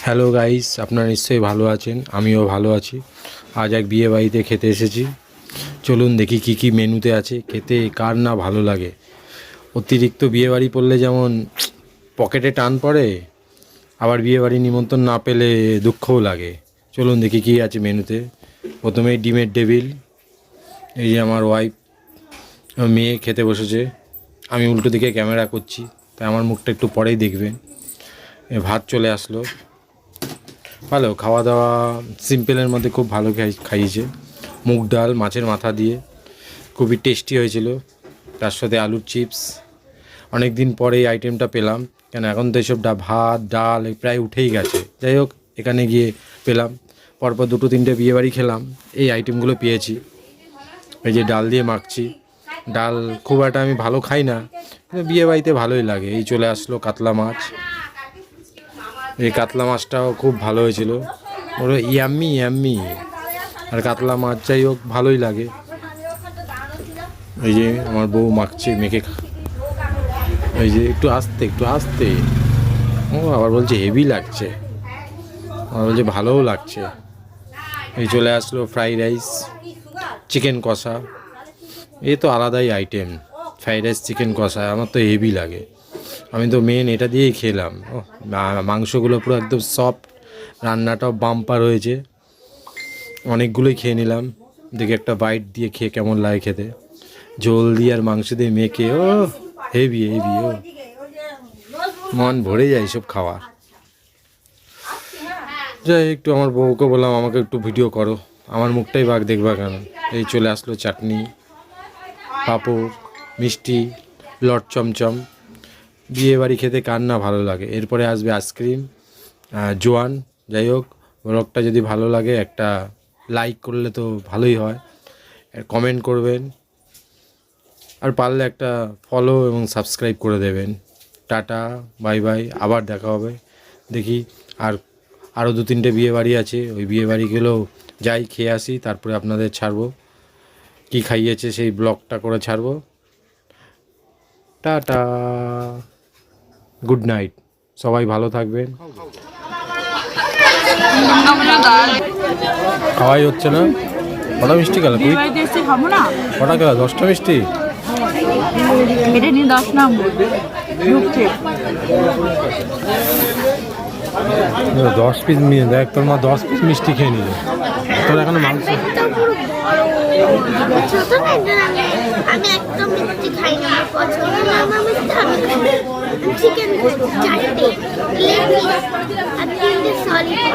Hello guys, আপনারা নিশ্চয়ই ভালো আছেন। আমিও ভালো আছি। আজ এক বিয়ে বাড়িতে খেতে এসেছি। চলুন দেখি কি কি মেনুতে আছে। খেতে কার না ভালো লাগে। অতিরিক্ত বিয়ে বাড়ি পড়লে যেমন পকেটে টান পড়ে, আবার বিয়ে বাড়ি নিমন্ত্রণ না পেলে দুঃখও লাগে। চলুন দেখি কী আছে মেনুতে। প্রথমেই ডিমের টেবিল। এই যে আমার ওয়াইফ, মেয়ে খেতে বসেছে। আমি উল্টো দিকে ক্যামেরা করছি, তাই আমার মুখটা একটু পরেই দেখবেন। ভাত চলে আসলো। ভালো খাওয়া দাওয়া, সিম্পলের মধ্যে খুব ভালো খাইয়েছে। মুগ ডাল মাছের মাথা দিয়ে খুবই টেস্টি হয়েছিল, তার সাথে আলুর চিপস। অনেক দিন পরে এই আইটেমটা পেলাম, কেন এখন তো এসব ভাত ডাল প্রায় উঠেই গেছে। যাই হোক, এখানে গিয়ে পেলাম। পরপর দুটো তিনটে বিয়েবাড়ি খেলাম, এই আইটেমগুলো পেয়েছি। এই যে ডাল দিয়ে মাখছি। ডাল খুব একটা আমি ভালো খাই না, বিয়ে বাড়িতে ভালোই লাগে। এই চলে আসলো কাতলা মাছ। এই কাতলা মাছটাও খুব ভালো হয়েছিল, ওরা ইয়াম্মি ইয়াম্মি। আর কাতলা মাছ যাই হোক ভালোই লাগে। এই যে আমার বউ মাখছে, মেখে এই যে একটু আস্তে ও আবার বলছে হেভি লাগছে, আবার বলছে ভালোও লাগছে। এই চলে আসলো ফ্রাইড রাইস, চিকেন কষা। এই তো আলাদাই আইটেম, ফ্রাইড রাইস চিকেন কষা আমার তো হেভি লাগে। আমি তো মেন এটা দিয়েই খেলাম। ও মাংসগুলো পুরো একদম সফট, রান্নাটাও বাম্পার হয়েছে। অনেকগুলোই খেয়ে নিলাম। দেখে একটা বাইট দিয়ে খেয়ে কেমন লাগে খেতে, ঝোল দিয়ে আর মাংস দিয়ে মেখে। ও হেভি হেভি, ও মন ভরে যায় সব খাওয়ার। যাই একটু আমার বউকে বললাম আমাকে একটু ভিডিও করো, আমার মুখটাই বাঘ দেখবা কেন। এই চলে আসলো চাটনি, পাঁপড়, মিষ্টি, লট চমচম। বিয়ে বাড়ি খেতে কার না ভালো লাগে। এরপরে আসবে আইসক্রিম, জোয়ান। যাই হোক, ব্লগটা যদি ভালো লাগে একটা লাইক করলে তো ভালোই হয়, কমেন্ট করবেন, আর পারলে একটা ফলো এবং সাবস্ক্রাইব করে দেবেন। টাটা, বাই বাই, আবার দেখা হবে। দেখি আরও দু তিনটে বিয়ে বাড়ি আছে, ওই বিয়ে বাড়িগুলো যাই খেয়ে আসি, তারপরে আপনাদের ছাড়বো। কি খাইয়েছে সেই ব্লগটা করে ছাড়বো। টাটা, গুড নাইট, সবাই ভালো থাকবেন। খাওয়াই হচ্ছে না, কটা মিষ্টি গেল? কটা গেল? 10টা মিষ্টি। 10 পিস নিয়ে দেখ, তোর মা 10 পিস মিষ্টি খেয়ে নিল। তোর এখানে মাংস আমি একদম মিষ্টি খাই না, পছন্দ না আমার মিষ্টি। আমি চিকেন চারটে লেগ পিস আর 3টে সলিড।